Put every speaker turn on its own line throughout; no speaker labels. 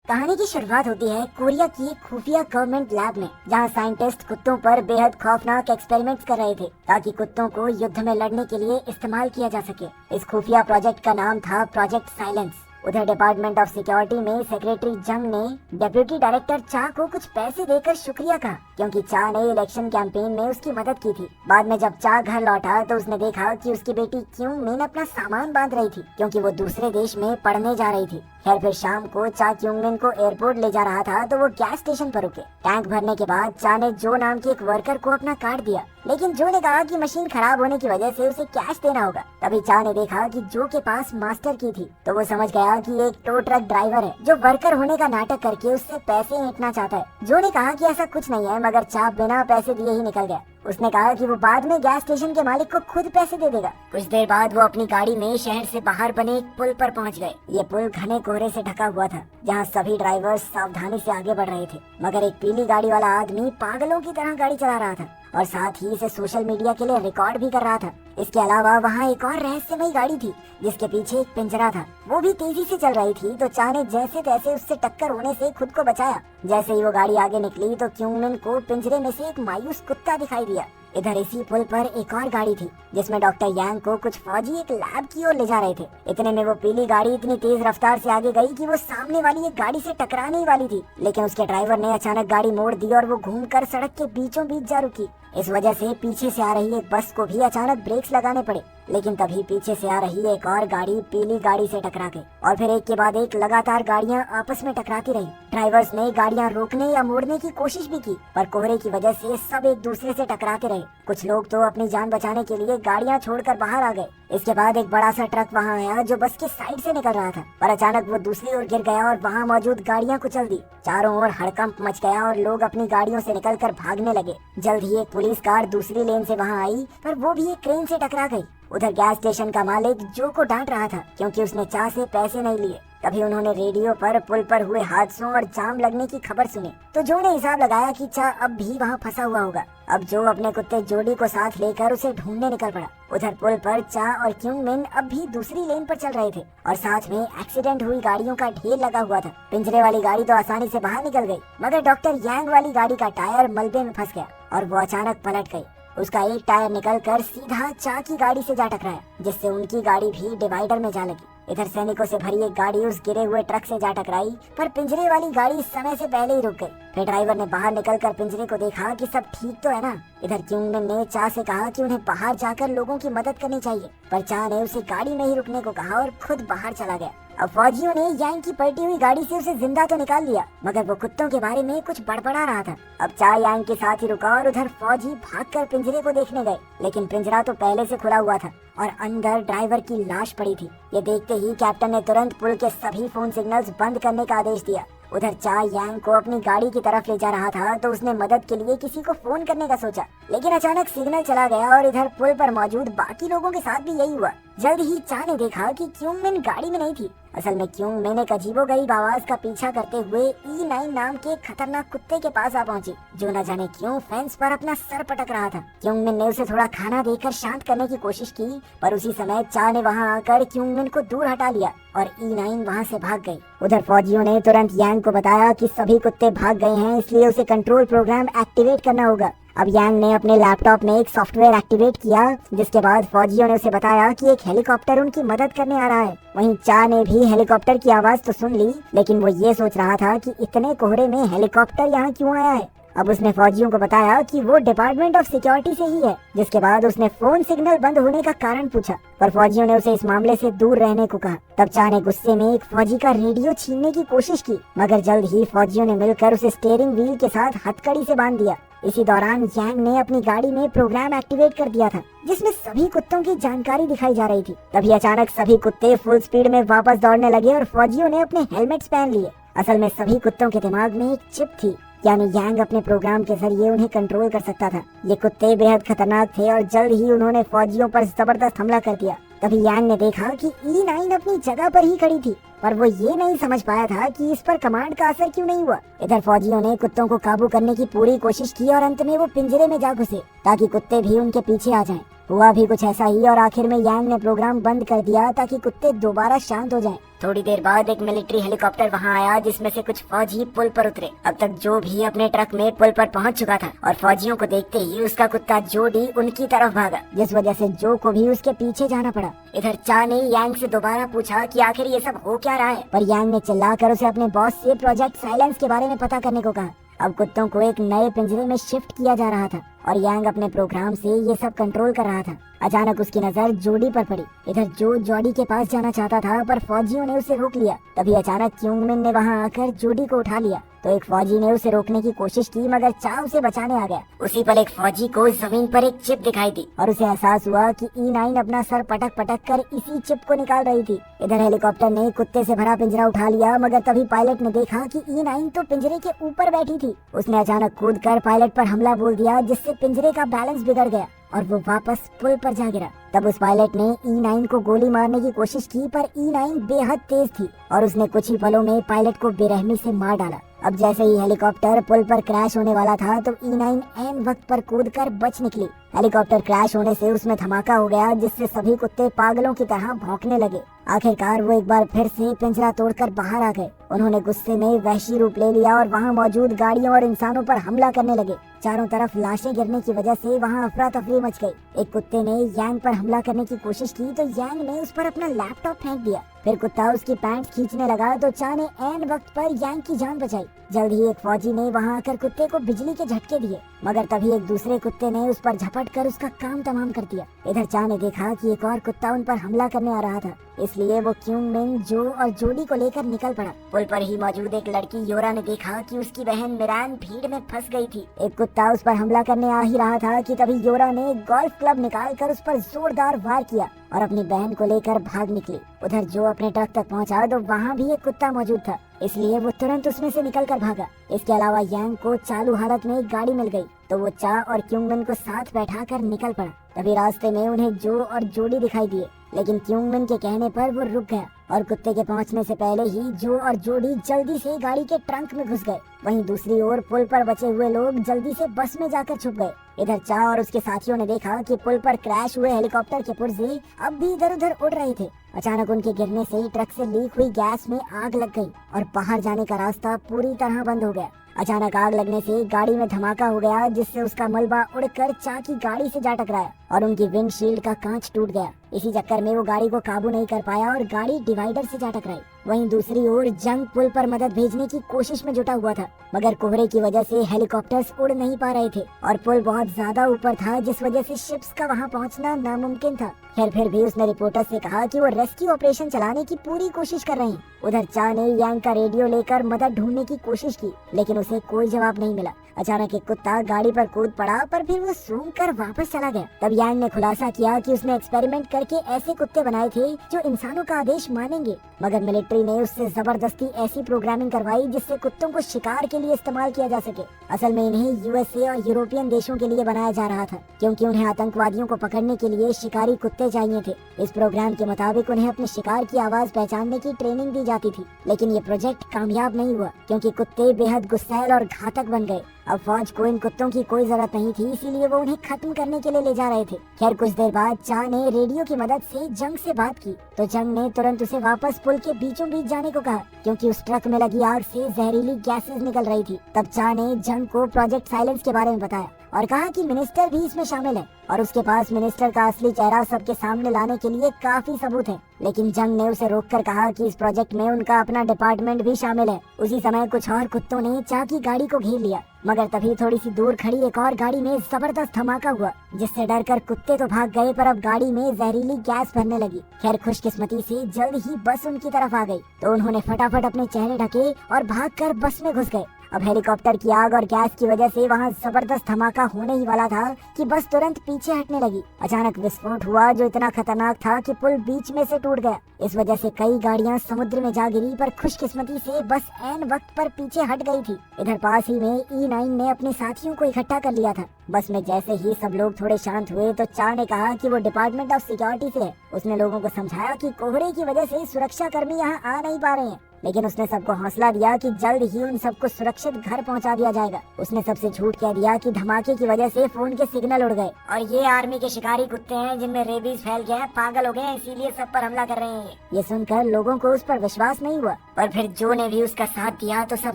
कहानी की शुरुआत होती है कोरिया की एक खुफिया गवर्नमेंट लैब में, जहां साइंटिस्ट कुत्तों पर बेहद खौफनाक एक्सपेरिमेंट्स कर रहे थे ताकि कुत्तों को युद्ध में लड़ने के लिए इस्तेमाल किया जा सके। इस खुफिया प्रोजेक्ट का नाम था प्रोजेक्ट साइलेंस। उधर डिपार्टमेंट ऑफ सिक्योरिटी में सेक्रेटरी जंग ने डेप्यूटी डायरेक्टर चा को कुछ पैसे देकर शुक्रिया कहा, क्योंकि चा ने इलेक्शन कैंपेन में उसकी मदद की थी। बाद में जब चा घर लौटा तो उसने देखा कि उसकी बेटी क्यूंग मिन अपना सामान बांध रही थी, क्योंकि वो दूसरे देश में पढ़ने जा रही थी। खैर फिर शाम को चा क्यूंग मिन को एयरपोर्ट ले जा रहा था तो वो गैस स्टेशन पर रुके। टैंक भरने के बाद चा ने जो नाम के एक वर्कर को अपना कार्ड दिया, लेकिन जो ने कहा कि मशीन खराब होने की वजह से उसे कैश देना होगा। तभी चा ने देखा कि जो के पास मास्टर की थी, तो वो समझ गया कि एक टो ट्रक ड्राइवर है जो वर्कर होने का नाटक करके उससे पैसे ऐंठना चाहता है। जो ने कहा कि ऐसा कुछ नहीं है, मगर चा बिना पैसे दिए ही निकल गया। उसने कहा कि वो बाद में गैस स्टेशन के मालिक को खुद पैसे दे देगा। कुछ देर बाद वो अपनी गाड़ी में शहर से बाहर बने एक पुल पर पहुंच गए। ये पुल घने कोहरे से ढका हुआ था, जहां सभी ड्राइवर्स सावधानी से आगे बढ़ रहे थे, मगर एक पीली गाड़ी वाला आदमी पागलों की तरह गाड़ी चला रहा था और साथ ही इसे सोशल मीडिया के लिए रिकॉर्ड भी कर रहा था। इसके अलावा वहाँ एक और रहस्यमयी गाड़ी थी जिसके पीछे एक पिंजरा था। वो भी तेजी से चल रही थी, तो चा ने जैसे तैसे उससे टक्कर होने से खुद को बचाया। जैसे ही वो गाड़ी आगे निकली तो क्यूंग मिन को पिंजरे में से एक मायूस कुत्ता दिखाई दिया। इधर इसी पुल पर एक और गाड़ी थी जिसमें डॉक्टर यांग को कुछ फौजी एक लैब की ओर ले जा रहे थे। इतने में वो पीली गाड़ी इतनी तेज रफ्तार से आगे गई कि वो सामने वाली एक गाड़ी से टकराने ही वाली थी, लेकिन उसके ड्राइवर ने अचानक गाड़ी मोड़ दी और वो घूमकर सड़क के बीचों बीच जा रुकी। इस वजह से पीछे से आ रही एक बस को भी अचानक ब्रेक्स लगाने पड़े, लेकिन तभी पीछे से आ रही एक और गाड़ी पीली गाड़ी से टकरा गई और फिर एक के बाद एक लगातार गाड़ियां आपस में टकराती रही। ड्राइवर्स ने गाड़ियां रोकने या मोड़ने की कोशिश भी की, पर कोहरे की वजह से सब एक दूसरे से टकराते रहे। कुछ लोग तो अपनी जान बचाने के लिए गाड़ियां छोड़कर बाहर आ गए। इसके बाद एक बड़ा सा ट्रक वहां आया जो बस के साइड से निकल रहा था, पर अचानक वो दूसरी ओर गिर गया और वहां मौजूद गाड़ियां कुचल दी। चारों ओर हड़कंप मच गया और लोग अपनी गाड़ियों से निकलकर भागने लगे। जल्द ही एक पुलिस कार दूसरी लेन से वहां आई, पर वो भी एक क्रेन से टकरा गई। उधर गैस स्टेशन का मालिक जो को डांट रहा था क्योंकि उसने चा से पैसे नहीं लिए। तभी उन्होंने रेडियो पर पुल पर हुए हादसों और जाम लगने की खबर सुनी, तो जो ने हिसाब लगाया कि चा अब भी वहां फंसा हुआ होगा। अब जो अपने कुत्ते जोड़ी को साथ लेकर उसे ढूंढने निकल पड़ा। उधर पुल पर चा और क्यूंग मिन अब भी दूसरी लेन पर चल रहे थे और साथ में एक्सीडेंट हुई गाड़ियों का ढेर लगा हुआ था। पिंजरे वाली गाड़ी तो आसानी से बाहर निकल गई, मगर डॉक्टर यांग वाली गाड़ी का टायर मलबे में फंस गया और वो अचानक पलट गई। उसका एक टायर निकलकर सीधा चा की गाड़ी से जा टकराया, जिससे उनकी गाड़ी भी डिवाइडर में जा लगी। इधर सैनिकों से भरी एक गाड़ी उस गिरे हुए ट्रक से जा टकराई, पर पिंजरे वाली गाड़ी समय से पहले ही रुक गई। फिर ड्राइवर ने बाहर निकलकर पिंजरे को देखा कि सब ठीक तो है ना। इधर क्यूंग मिन ने चा से कहा कि उन्हें बाहर जाकर लोगों की मदद करनी चाहिए, पर चा ने उसे गाड़ी में ही रुकने को कहा और खुद बाहर चला गया। अब फौजियों ने यांग की पलटी हुई गाड़ी से उसे जिंदा तो निकाल लिया, मगर वो कुत्तों के बारे में कुछ बड़बड़ा रहा था। अब चा यांग के साथ ही रुका और उधर फौजी भागकर पिंजरे को देखने गए, लेकिन पिंजरा तो पहले से खुला हुआ था और अंदर ड्राइवर की लाश पड़ी थी। ये देखते ही कैप्टन ने तुरंत पुल के सभी फोन सिग्नल्स बंद करने का आदेश दिया। उधर चा यांग को अपनी गाड़ी की तरफ ले जा रहा था तो उसने मदद के लिए किसी को फोन करने का सोचा, लेकिन अचानक सिग्नल चला गया और इधर पुल पर मौजूद बाकी लोगों के साथ भी यही हुआ। जल्द ही चा ने देखा कि क्यूंग मिन गाड़ी में नहीं थी। असल में क्यूंग मिन एक अजीबोगरीब आवाज का पीछा करते हुए E9 नाम के खतरनाक कुत्ते के पास आ पहुंची, जो न जाने क्यों फेंस पर अपना सर पटक रहा था। क्यूंग मिन ने उसे थोड़ा खाना देकर शांत करने की कोशिश की, पर उसी समय चा ने वहां आकर क्यूंग मिन को दूर हटा लिया और E9 वहां से भाग गई। उधर फौजियों ने तुरंत यांग को बताया कि सभी कुत्ते भाग गए हैं, इसलिए उसे कंट्रोल प्रोग्राम एक्टिवेट करना होगा। अब यांग ने अपने लैपटॉप में एक सॉफ्टवेयर एक्टिवेट किया, जिसके बाद फौजियों ने उसे बताया कि एक हेलीकॉप्टर उनकी मदद करने आ रहा है। वहीं चा ने भी हेलीकॉप्टर की आवाज तो सुन ली, लेकिन वो ये सोच रहा था कि इतने कोहरे में हेलीकॉप्टर यहाँ क्यों आया है। अब उसने फौजियों को बताया कि वो डिपार्टमेंट ऑफ सिक्योरिटी से ही है। जिसके बाद उसने फोन सिग्नल बंद होने का कारण पूछा, पर फौजियों ने उसे इस मामले से दूर रहने को कहा। तब चा ने गुस्से में एक फौजी का रेडियो छीनने की कोशिश की, मगर जल्द ही फौजियों ने मिलकर उसे स्टीयरिंग व्हील के साथ हथकड़ी से बांध दिया। इसी दौरान यांग ने अपनी गाड़ी में प्रोग्राम एक्टिवेट कर दिया था, जिसमें सभी कुत्तों की जानकारी दिखाई जा रही थी। तभी अचानक सभी कुत्ते फुल स्पीड में वापस दौड़ने लगे और फौजियों ने अपने हेलमेट्स पहन लिए। असल में सभी कुत्तों के दिमाग में एक चिप थी, यानी यांग अपने प्रोग्राम के जरिए उन्हें कंट्रोल कर सकता था। ये कुत्ते बेहद खतरनाक थे और जल्द ही उन्होंने फौजियों पर जबरदस्त हमला कर दिया। तभी यांग ने देखा कि E9 अपनी जगह पर ही खड़ी थी, पर वो ये नहीं समझ पाया था कि इस पर कमांड का असर क्यों नहीं हुआ। इधर फौजियों ने कुत्तों को काबू करने की पूरी कोशिश की और अंत में वो पिंजरे में जा घुसे ताकि कुत्ते भी उनके पीछे आ जाएं। हुआ भी कुछ ऐसा ही और आखिर में यांग ने प्रोग्राम बंद कर दिया ताकि कुत्ते दोबारा शांत हो जाएं। थोड़ी देर बाद एक मिलिट्री हेलीकॉप्टर वहां आया जिसमें से कुछ फौजी पुल पर उतरे। अब तक जो भी अपने ट्रक में पुल पर पहुंच चुका था और फौजियों को देखते ही उसका कुत्ता जोडी उनकी तरफ भागा, जिस वजह से जो को भी उसके पीछे जाना पड़ा। इधर चा ने यांग से दोबारा पूछा कि आखिर ये सब हो क्या रहा है, पर यांग ने चिल्लाकर उसे अपने बॉस से प्रोजेक्ट साइलेंस के बारे में पता करने को कहा। अब कुत्तों को एक नए पिंजरे में शिफ्ट किया जा रहा था और यांग अपने प्रोग्राम से ये सब कंट्रोल कर रहा था। अचानक उसकी नजर जोडी पर पड़ी। इधर जो जोडी के पास जाना चाहता था पर फौजियों ने उसे रोक लिया। तभी अचानक क्योंगमिन ने वहां आकर जोडी को उठा लिया तो एक फौजी ने उसे रोकने की कोशिश की मगर चा उसे बचाने आ गया। उसी पल एक फौजी को जमीन पर एक चिप दिखाई दी और उसे एहसास हुआ कि E9 अपना सर पटक पटक कर इसी चिप को निकाल रही थी। इधर हेलीकॉप्टर ने कुत्ते से भरा पिंजरा उठा लिया मगर तभी पायलट ने देखा कि E9 तो पिंजरे के ऊपर बैठी थी। उसने अचानक कूद कर पायलट पर हमला बोल दिया जिससे पिंजरे का बैलेंस बिगड़ गया और वो वापस पुल पर जा गिरा। तब उस पायलट ने E9 को गोली मारने की कोशिश की पर E9 बेहद तेज थी और उसने कुछ ही पलों में पायलट को बेरहमी से मार डाला। अब जैसे ही हेलीकॉप्टर पुल पर क्रैश होने वाला था तो E9 ऐन वक्त पर कूदकर बच निकली। हेलीकॉप्टर क्रैश होने से उसमें धमाका हो गया जिससे सभी कुत्ते पागलों की तरह भौंकने लगे। आखिरकार वो एक बार फिर से पिंजरा तोड़कर बाहर आ गए। उन्होंने गुस्से में वहशी रूप ले लिया और वहां मौजूद गाड़ियों और इंसानों पर हमला करने लगे। चारों तरफ लाशें गिरने की वजह से वहां अफरा तफरी मच गई। एक कुत्ते ने यांग पर हमला करने की कोशिश की तो यांग ने उस पर अपना लैपटॉप फेंक दिया। फिर कुत्ता उसकी पैंट खींचने लगा तो चा ने ऐन वक्त पर यांग की जान बचाई। जल्द ही एक फौजी ने वहां आकर कुत्ते को बिजली के झटके दिए मगर तभी एक दूसरे कुत्ते ने उस पर झपट कर उसका काम तमाम कर दिया। इधर चा ने देखा कि एक और कुत्ता उन पर हमला करने आ रहा था, इसलिए वो क्योंगमिन, जो और जोडी को लेकर निकल पड़ा। पुल पर ही मौजूद एक लड़की योरा ने देखा कि उसकी बहन मिरान भीड़ में फंस गई थी। एक कुत्ता उस पर हमला करने आ ही रहा था कि तभी योरा ने एक गोल्फ क्लब निकाल कर उस पर जोरदार वार किया और अपनी बहन को लेकर भाग निकली। उधर जो अपने ट्रक तक पहुंचा तो वहां भी एक कुत्ता मौजूद था, इसलिए वो तुरंत उसमें से निकलकर भागा। इसके अलावा यांग को चालू हालत में एक गाड़ी मिल गई तो वो चा और क्योंगमिन को साथ बैठाकर निकल पड़ा। तभी रास्ते में उन्हें जो और जोडी दिखाई दिए लेकिन क्योंगमिन के कहने पर वो रुक गया और कुत्ते के पहुंचने से पहले ही जो और जोडी जल्दी से गाड़ी के ट्रंक में घुस गए। वहीं दूसरी ओर पुल पर बचे हुए लोग जल्दी से बस में जाकर छुप गए। इधर चा और उसके साथियों ने देखा कि पुल पर क्रैश हुए हेलीकॉप्टर के पुर्जे अब भी इधर उधर उड़ रहे थे। अचानक उनके गिरने से ट्रक से लीक हुई गैस में आग लग गई और बाहर जाने का रास्ता पूरी तरह बंद हो गया। अचानक आग लगने से गाड़ी में धमाका हो गया जिससे उसका मलबा उड़कर चा की गाड़ी से जा टकराया और उनकी विंडशील्ड का कांच टूट गया। इसी चक्कर में वो गाड़ी को काबू नहीं कर पाया और गाड़ी डिवाइडर से जा टकराई। वहीं दूसरी ओर जंग पुल पर मदद भेजने की कोशिश में जुटा हुआ था मगर कोहरे की वजह से हेलीकॉप्टर्स उड़ नहीं पा रहे थे और पुल बहुत ज्यादा ऊपर था जिस वजह से शिप्स का वहां पहुंचना नामुमकिन था। फिर भी उसने रिपोर्टर से कहा कि वो रेस्क्यू ऑपरेशन चलाने की पूरी कोशिश कर रहे हैं। उधर चा ने यांग का रेडियो लेकर मदद ढूंढने की कोशिश की लेकिन उसे कोई जवाब नहीं मिला। अचानक एक कुत्ता गाड़ी पर कूद पड़ा पर फिर वो सूंघ कर वापस चला गया। तब यांग ने खुलासा किया कि उसने एक्सपेरिमेंट करके ऐसे कुत्ते बनाए थे जो इंसानों का आदेश मानेंगे मगर मिलिट्री ने उससे जबरदस्ती ऐसी प्रोग्रामिंग करवाई जिससे कुत्तों को शिकार के लिए इस्तेमाल किया जा सके। असल में इन्हें USA और यूरोपियन देशों के लिए बनाया जा रहा था क्योंकि उन्हें आतंकवादियों को पकड़ने के लिए शिकारी कुत्ते चाहिए थे। इस प्रोग्राम के मुताबिक उन्हें अपने शिकार की आवाज पहचानने की ट्रेनिंग दी जाती थी लेकिन ये प्रोजेक्ट कामयाब नहीं हुआ क्योंकि कुत्ते बेहद गुस्सैल और घातक बन गए। अब फौज को इन कुत्तों की कोई जरूरत नहीं थी, इसीलिए वो उन्हें खत्म करने के लिए ले जा रहे थे। खैर कुछ देर बाद चा ने रेडियो की मदद से जंग से बात की तो जंग ने तुरंत उसे वापस पुल के बीचों बीच जाने को कहा क्योंकि उस ट्रक में लगी आग से जहरीली गैसेस निकल रही थी। तब चा ने जंग को प्रोजेक्ट साइलेंस के बारे में बताया और कहा कि मिनिस्टर भी इसमें शामिल है और उसके पास मिनिस्टर का असली चेहरा सबके सामने लाने के लिए काफी सबूत है। लेकिन जंग ने उसे रोककर कहा कि इस प्रोजेक्ट में उनका अपना डिपार्टमेंट भी शामिल है। उसी समय कुछ और कुत्तों ने चा की गाड़ी को घेर लिया मगर तभी थोड़ी सी दूर खड़ी एक और गाड़ी में जबरदस्त धमाका हुआ जिससे डरकर कुत्ते तो भाग गए पर अब गाड़ी में जहरीली गैस भरने लगी। खैर खुशकिस्मती से जल्द ही बस उनकी तरफ आ गई तो उन्होंने फटाफट अपने चेहरे ढके और भागकर बस में घुस गए। अब हेलीकॉप्टर की आग और गैस की वजह से वहां जबरदस्त धमाका होने ही वाला था कि बस तुरंत पीछे हटने लगी। अचानक विस्फोट हुआ जो इतना खतरनाक था कि पुल बीच में से टूट गया। इस वजह से कई गाड़ियां समुद्र में जा गिरी पर खुशकिस्मती से बस ऐन वक्त पर पीछे हट गई थी। इधर पास ही में E9 ने अपने साथियों को इकट्ठा कर लिया था। बस में जैसे ही सब लोग थोड़े शांत हुए तो चा ने कहा कि वो डिपार्टमेंट ऑफ सिक्योरिटी से है। उसने लोगों को समझाया कि कोहरे की वजह से सुरक्षा कर्मी यहाँ आ नहीं पा रहे हैं लेकिन उसने सबको हौसला दिया कि जल्द ही उन सबको सुरक्षित घर पहुंचा दिया जाएगा। उसने सबसे झूठ कह दिया कि धमाके की वजह से फोन के सिग्नल उड़ गए और ये आर्मी के शिकारी कुत्ते हैं जिनमें रेबीज फैल गया है, पागल हो गए हैं, इसीलिए सब पर हमला कर रहे हैं। ये सुनकर लोगों को उस पर विश्वास नहीं हुआ, पर फिर जो ने भी उसका साथ दिया तो सब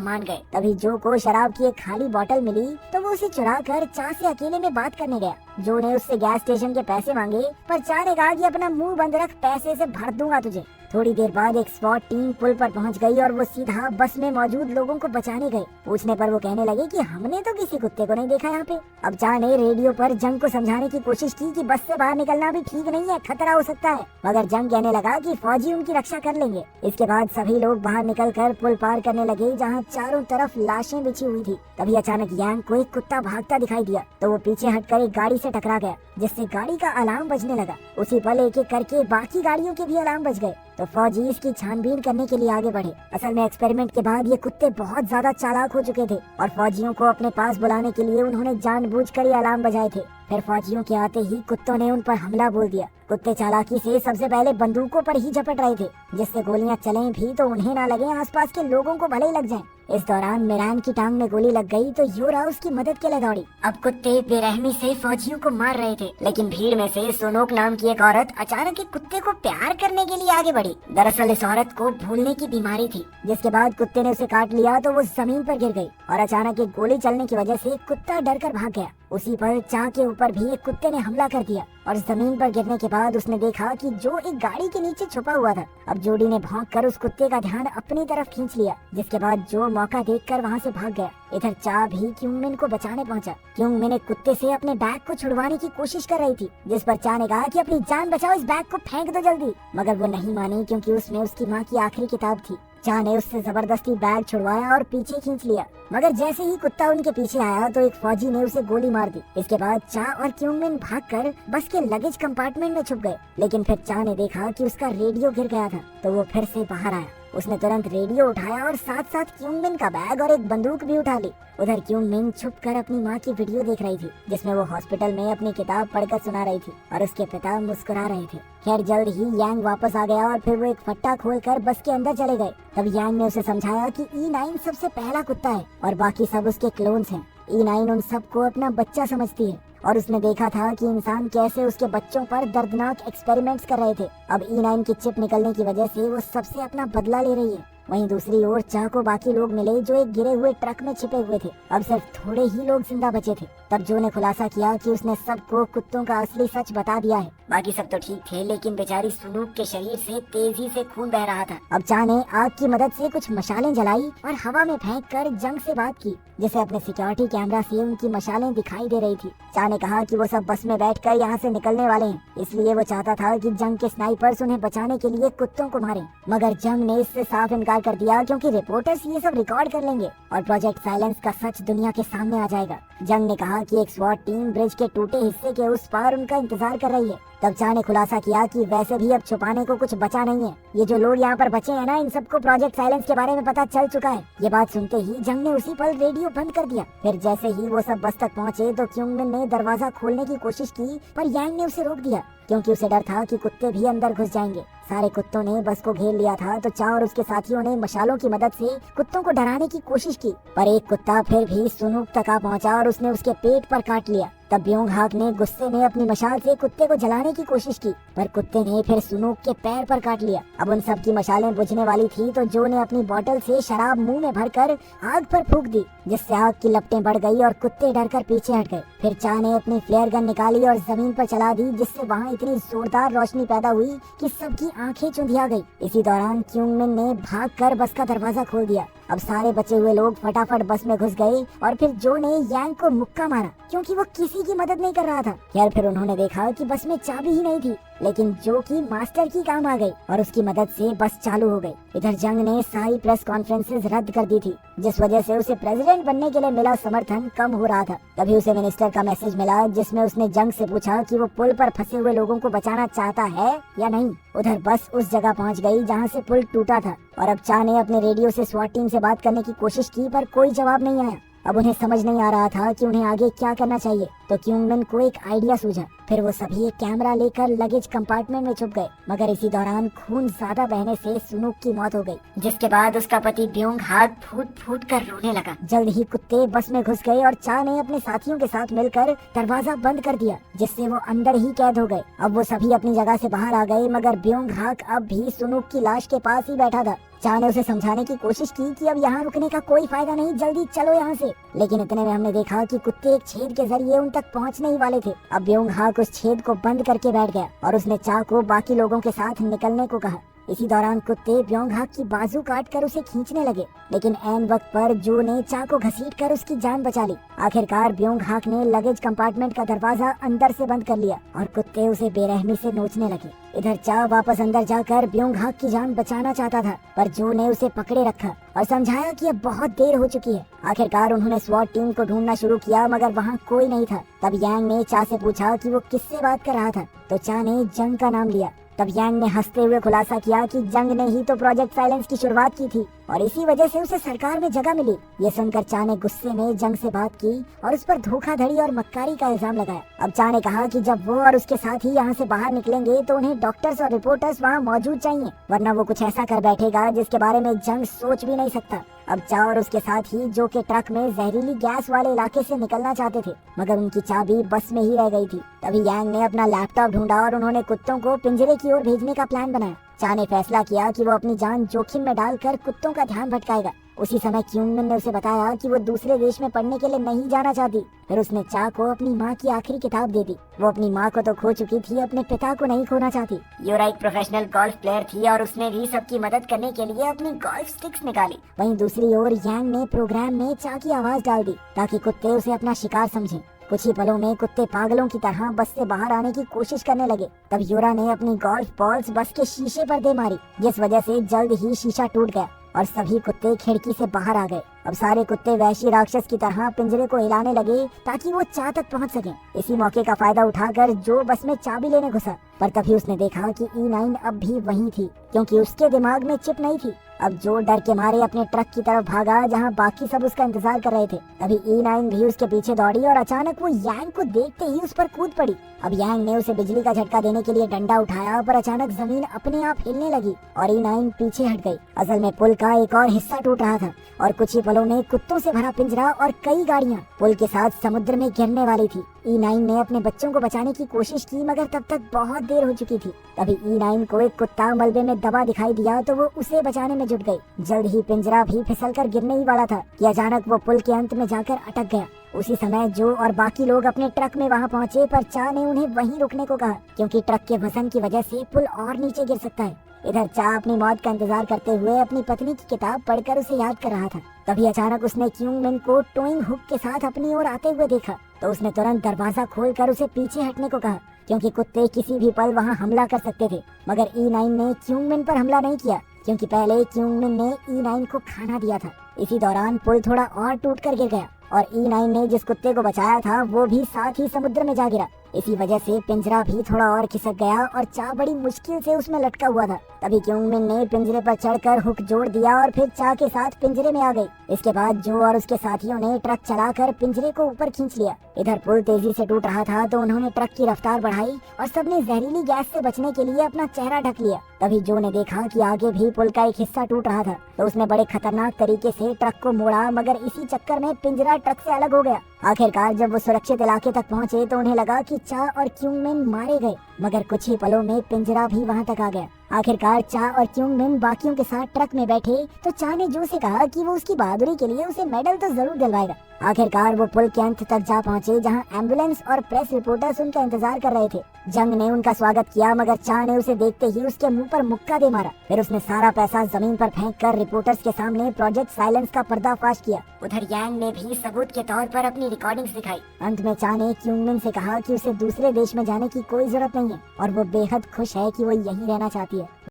मान गए। तभी जो को शराब की एक खाली बोतल मिली तो वो उसे चुरा कर चा से अकेले में बात करने गया। जो ने उससे गैस स्टेशन के पैसे मांगे, पर चा ने कहा कि अपना मुंह बंद रख, पैसे से भर दूंगा तुझे। थोड़ी देर बाद एक स्वाट टीम पुल पर पहुंच गई और वो सीधा बस में मौजूद लोगों को बचाने गए। पूछने पर वो कहने लगे कि हमने तो किसी कुत्ते को नहीं देखा यहाँ पे। अब चा ने रेडियो पर जंग को समझाने की कोशिश की कि बस से बाहर निकलना भी ठीक नहीं है, खतरा हो सकता है, मगर जंग कहने लगा कि फौजी उनकी रक्षा कर लेंगे। इसके बाद सभी लोग बाहर निकलकर पुल पार करने लगे जहाँ चारों तरफ लाशें बिछी हुई थी। तभी अचानक यांग को एक कुत्ता भागता दिखाई दिया तो वो पीछे हटकर एक गाड़ी से टकरा गया, जिससे गाड़ी का अलार्म बजने लगा। उसी पल एक एक करके बाकी गाड़ियों के भी अलार्म बज गए तो फौजी इसकी छानबीन करने के लिए आगे बढ़े। असल में एक्सपेरिमेंट के बाद ये कुत्ते बहुत ज्यादा चालाक हो चुके थे और फौजियों को अपने पास बुलाने के लिए उन्होंने जानबूझकर ये अलार्म बजाए थे। फिर फौजियों के आते ही कुत्तों ने उन पर हमला बोल दिया। कुत्ते चालाकी से सबसे पहले बंदूकों पर ही झपट रहे थे, जिससे गोलियां चलें भी तो उन्हें ना लगे, आसपास के लोगों को भले ही लग जाएं। इस दौरान मिरान की टांग में गोली लग गई तो योरा उसकी मदद के लिए दौड़ी। अब कुत्ते बेरहमी से फौजियों को मार रहे थे, लेकिन भीड़ में से सोनोक नाम की एक औरत अचानक एक कुत्ते को प्यार करने के लिए आगे बढ़ी। दरअसल इस औरत को भूलने की बीमारी थी, जिसके बाद कुत्ते ने उसे काट लिया तो वो जमीन पर गिर गई और अचानक एक गोली चलने की वजह से कुत्ता डर कर भाग गया। उसी पर चा के ऊपर भी एक कुत्ते ने हमला कर दिया और जमीन पर गिरने के बाद उसने देखा कि जो एक गाड़ी के नीचे छुपा हुआ था। अब जोड़ी ने भौंक कर उस कुत्ते का ध्यान अपनी तरफ खींच लिया, जिसके बाद जो मौका देखकर वहां से भाग गया। इधर चा भी क्यूंगमिन को बचाने पहुंचा। क्यूंगमिन एक कुत्ते से अपने बैग को छुड़वाने की कोशिश कर रही थी, जिस पर चा ने कहा कि अपनी जान बचाओ, इस बैग को फेंक दो जल्दी, मगर वो नहीं मानी क्योंकि उसमें उसकी माँ की आखिरी किताब थी। चा ने उससे जबरदस्ती बैग छुड़वाया और पीछे खींच लिया, मगर जैसे ही कुत्ता उनके पीछे आया तो एक फौजी ने उसे गोली मार दी। इसके बाद चा और क्यूंगमिन भागकर बस के लगेज कंपार्टमेंट में छुप गए, लेकिन फिर चा ने देखा कि उसका रेडियो गिर गया था तो वो फिर से बाहर आया। उसने तुरंत रेडियो उठाया और साथ साथ क्यूंगमिन का बैग और एक बंदूक भी उठा ली। उधर क्यूंगमिन छुपकर अपनी माँ की वीडियो देख रही थी, जिसमें वो हॉस्पिटल में अपनी किताब पढ़कर सुना रही थी और उसके पिता मुस्कुरा रहे थे। खैर जल्द ही यांग वापस आ गया और फिर वो एक फट्टा खोलकर बस के अंदर चले गए। तब यांग ने उसे समझाया कि E9 सबसे पहला कुत्ता है और बाकी सब उसके क्लोन्स हैं। E9 उन सबको अपना बच्चा समझती है और उसने देखा था कि इंसान कैसे उसके बच्चों पर दर्दनाक एक्सपेरिमेंट्स कर रहे थे। अब E9 की चिप निकलने की वजह से वो सबसे अपना बदला ले रही है। वहीं दूसरी ओर चा को बाकी लोग मिले जो एक गिरे हुए ट्रक में छिपे हुए थे। अब सिर्फ थोड़े ही लोग जिंदा बचे थे। तब जो ने खुलासा किया कि उसने सबको कुत्तों का असली सच बता दिया है। बाकी सब तो ठीक थे, लेकिन बेचारी सुनूक के शरीर से तेजी से खून बह रहा था। अब चा ने आग की मदद से कुछ मशालें जलाई और हवा में फेंक कर जंग से बात की, जिसे अपने सिक्योरिटी कैमरा से उनकी मशालें दिखाई दे रही थी। चा ने कहा कि वो सब बस में बैठकर यहाँ से निकलने वाले हैं, इसलिए वो चाहता था कि जंग के स्नाइपर्स उन्हें बचाने के लिए कुत्तों को मारें। मगर जंग ने इससे साफ इनकार कर दिया, क्योंकि रिपोर्टर्स ये सब रिकॉर्ड कर लेंगे और प्रोजेक्ट साइलेंस का सच दुनिया के सामने आ जाएगा। जंग ने कहा कि एक स्वाट टीम ब्रिज के टूटे हिस्से के उस पार उनका इंतजार कर रही है। तब चा ने खुलासा किया कि वैसे भी अब छुपाने को कुछ बचा नहीं है। ये जो लोग यहाँ पर बचे हैं ना, इन सबको प्रोजेक्ट साइलेंस के बारे में पता चल चुका है। ये बात सुनते ही जंग ने उसी पल रेडियो बंद कर दिया। फिर जैसे ही वो सब बस तक पहुँचे तो क्यूंगमिन ने दरवाजा खोलने की कोशिश की, पर यांग ने उसे रोक दिया, क्योंकि उसे डर था कि कुत्ते भी अंदर घुस जाएंगे। सारे कुत्तों ने बस को घेर लिया था तो चा और उसके साथियों ने मशालों की मदद से कुत्तों को डराने की कोशिश की, पर एक कुत्ता फिर भी सुनूक तक आ पहुंचा और उसने उसके पेट पर काट लिया। तब ब्योंग हाक ने गुस्से में अपनी मशाल से कुत्ते को जलाने की कोशिश की, पर कुत्ते ने फिर सुनूक के पैर पर काट लिया। अब उन सब की मशालें बुझने वाली थी तो जो ने अपनी बोतल से शराब मुंह में भरकर आग पर फूंक दी, जिससे आग की लपटें बढ़ गई और कुत्ते डरकर पीछे हट गए। फिर चा ने अपनी फ्लेयर गन निकाली और जमीन पर चला दी, जिससे वहाँ इतनी जोरदार रोशनी पैदा हुई कि सबकी आंखें चुंधिया गई। इसी दौरान क्यूंगमिन ने भागकर बस का दरवाजा खोल दिया। अब सारे बचे हुए लोग फटाफट बस में घुस गए और फिर जो ने यांग को मुक्का मारा, क्योंकि वो किसी की मदद नहीं कर रहा था। यार फिर उन्होंने देखा कि बस में चाबी ही नहीं थी, लेकिन जो की मास्टर की काम आ गई और उसकी मदद से बस चालू हो गई। इधर जंग ने सारी प्रेस कॉन्फ्रेंसेस रद्द कर दी थी, जिस वजह से उसे प्रेसिडेंट बनने के लिए मिला समर्थन कम हो रहा था। तभी उसे मिनिस्टर का मैसेज मिला, जिसमें उसने जंग से पूछा कि वो पुल पर फंसे हुए लोगों को बचाना चाहता है या नहीं। उधर बस उस जगह पहुंच गई जहां से पुल टूटा था और अब चा ने अपने रेडियो से स्वाट टीम से बात करने की कोशिश की, पर कोई जवाब नहीं आया। अब उन्हें समझ नहीं आ रहा था कि उन्हें आगे क्या करना चाहिए। तो क्यूंगमिन को एक आइडिया सूझा। फिर वो सभी एक कैमरा लेकर लगेज कंपार्टमेंट में छुप गए। मगर इसी दौरान खून ज्यादा बहने से सुनूक की मौत हो गई, जिसके बाद उसका पति ब्योंग हाक फूट फूट कर रोने लगा। जल्द ही कुत्ते बस में घुस गए और चा ने अपने साथियों के साथ मिलकर दरवाजा बंद कर दिया, जिससे वो अंदर ही कैद हो गए। अब वो सभी अपनी जगह से बाहर आ गए, मगर ब्योंग हाक अब भी सुनूक की लाश के पास ही बैठा था। चा ने उसे समझाने की कोशिश की कि अब यहाँ रुकने का कोई फायदा नहीं, जल्दी चलो यहाँ से। लेकिन इतने में हमने देखा कि कुत्ते एक छेद के जरिए उन तक पहुँचने ही वाले थे। अब ब्योंग हाक उस छेद को बंद करके बैठ गया और उसने चा को बाकी लोगों के साथ निकलने को कहा। इसी दौरान कुत्ते ब्योंग हाक की बाजू काट कर उसे खींचने लगे, लेकिन ऐन वक्त पर जो ने चा को घसीट कर उसकी जान बचा ली। आखिरकार ब्योंग हाक ने लगेज कंपार्टमेंट का दरवाजा अंदर से बंद कर लिया और कुत्ते उसे बेरहमी से नोचने लगे। इधर चा वापस अंदर जाकर ब्योंग हाक की जान बचाना चाहता था, पर जो ने उसे पकड़े रखा और समझाया कि अब बहुत देर हो चुकी है। आखिरकार उन्होंने स्वॉट टीम को ढूंढना शुरू किया, मगर वहाँ कोई नहीं था। तब यांग ने चा से पूछा कि वो किससे बात कर रहा था, तो चा ने जंग का नाम लिया। तब यांग ने हंसते हुए खुलासा किया कि जंग ने ही तो प्रोजेक्ट साइलेंस की शुरुआत की थी और इसी वजह से उसे सरकार में जगह मिली। ये सुनकर चा ने गुस्से में जंग से बात की और उस पर धोखाधड़ी और मक्कारी का इल्जाम लगाया। अब चा ने कहा कि जब वो और उसके साथ ही यहाँ से बाहर निकलेंगे तो उन्हें डॉक्टर्स और रिपोर्टर्स वहाँ मौजूद चाहिए, वरना वो कुछ ऐसा कर बैठेगा जिसके बारे में जंग सोच भी नहीं सकता। अब चा और उसके साथ ही जो के ट्रक में जहरीली गैस वाले इलाके से निकलना चाहते थे, मगर उनकी चाबी बस में ही रह गई थी। तभी यांग ने अपना लैपटॉप ढूंढा और उन्होंने कुत्तों को पिंजरे की ओर भेजने का प्लान बनाया। चा ने फैसला किया कि वो अपनी जान जोखिम में डालकर कुत्तों का ध्यान भटकाएगा। उसी समय क्यूंगमिन ने उसे बताया कि वो दूसरे देश में पढ़ने के लिए नहीं जाना चाहती। फिर उसने चा को अपनी माँ की आखिरी किताब दे दी। वो अपनी माँ को तो खो चुकी थी, अपने पिता को नहीं खोना चाहती। यूरा एक प्रोफेशनल गोल्फ प्लेयर थी और उसने भी सबकी मदद करने के लिए अपनी गोल्फ स्टिक्स निकाली। वहीं दूसरी ओर यांग ने प्रोग्राम में चा की आवाज डाल दी ताकि कुत्ते उसे अपना शिकार समझें। कुछ ही पलों में कुत्ते पागलों की तरह बस से बाहर आने की कोशिश करने लगे। तब यूरा ने अपनी गोल्फ बॉल्स बस के शीशे पर दे मारी, जिस वजह से जल्द ही शीशा टूट गया और सभी कुत्ते खिड़की से बाहर आ गए। अब सारे कुत्ते वैशी राक्षस की तरह पिंजरे को हिलाने लगे ताकि वो चा तक पहुंच सकें। इसी मौके का फायदा उठाकर जो बस में चाबी लेने घुसा, पर तभी उसने देखा कि E9 अब भी वहीं थी, क्योंकि उसके दिमाग में चिप नहीं थी। अब जो डर के मारे अपने ट्रक की तरफ भागा जहां बाकी सब उसका इंतजार कर रहे थे। तभी E9 भी उसके पीछे दौड़ी और अचानक वो यांग को देखते ही उस पर कूद पड़ी। अब यांग ने उसे बिजली का झटका देने के लिए डंडा उठाया, पर अचानक जमीन अपने आप हिलने लगी और E9 पीछे हट गई। असल में पुल का एक और हिस्सा टूट रहा था और कुछ ही पलों में कुत्तों से भरा पिंजरा और कई गाड़ियां पुल के साथ समुद्र में गिरने वाली थी। E9 ने अपने बच्चों को बचाने की कोशिश की, मगर तब तक बहुत देर हो चुकी थी। तभी E9 को एक कुत्ता मलबे में दबा दिखाई दिया तो वो उसे बचाने में जुट गई। जल्द ही पिंजरा भी फिसलकर गिरने ही वाला था कि अचानक वो पुल के अंत में जाकर अटक गया। उसी समय जो और बाकी लोग अपने ट्रक में वहां पहुंचे, पर चा ने उन्हें वहीं रुकने को कहा, क्योंकि ट्रक के वजन की वजह से पुल और नीचे गिर सकता है। इधर चा अपनी मौत का इंतजार करते हुए अपनी पत्नी की किताब पढ़कर उसे याद कर रहा था। तभी अचानक उसने क्यूंगमिन को टोइंग हुक के साथ अपनी ओर आते हुए देखा, तो उसने तुरंत दरवाजा खोलकर उसे पीछे हटने को कहा, क्योंकि कुत्ते किसी भी पल वहां हमला कर सकते थे। मगर E9 ने क्यूंगमिन पर हमला नहीं किया, क्योंकि पहले क्यूंगमिन ने E9 को खाना दिया था। इसी दौरान पुल थोड़ा और टूटकर गिर गया और E9 ने जिस कुत्ते को बचाया था वो भी साथ ही समुद्र में जा गिरा। इसी वजह से पिंजरा भी थोड़ा और खिसक गया और चा बड़ी मुश्किल से उसमें लटका हुआ था। तभी क्यूंगमिन ने पिंजरे पर चढ़कर हुक जोड़ दिया और फिर चा के साथ पिंजरे में आ गई। इसके बाद जो और उसके साथियों ने ट्रक चलाकर पिंजरे को ऊपर खींच लिया। इधर पुल तेजी से टूट रहा था तो उन्होंने ट्रक की रफ्तार बढ़ाई और सबने जहरीली गैस से बचने के लिए अपना चेहरा ढक लिया। तभी जो ने देखा कि आगे भी पुल का एक हिस्सा टूट रहा था, तो उसने बड़े खतरनाक तरीके से ट्रक को मोड़ा, मगर इसी चक्कर में पिंजरा ट्रक से अलग हो गया। आखिरकार जब वो सुरक्षित इलाके तक पहुंचे तो उन्हें लगा कि चा और क्यूंगमिन मारे गए, मगर कुछ ही पलों में पिंजरा भी वहां तक आ गया। आखिरकार चा और क्यूंगमिन बाकियों के साथ ट्रक में बैठे तो चा ने जो से कहा कि वो उसकी बहादुरी के लिए उसे मेडल तो जरूर दिलवाएगा। आखिरकार वो पुल के अंत तक जा पहुंचे जहां एम्बुलेंस और प्रेस रिपोर्टर्स उनका इंतजार कर रहे थे। जंग ने उनका स्वागत किया, मगर चा ने उसे देखते ही उसके मुंह पर मुक्का दे मारा। फिर उसने सारा पैसा जमीन पर फेंक कर रिपोर्टर्स के सामने प्रोजेक्ट साइलेंस का पर्दाफाश किया। उधर यांग ने भी सबूत के तौर पर अपनी रिकॉर्डिंग्स दिखाई। अंत में चा ने क्यूंगमिन से कहा कि उसे दूसरे देश में जाने की कोई जरूरत नहीं है और वो बेहद खुश है कि वो यहीं रहना चाहती है।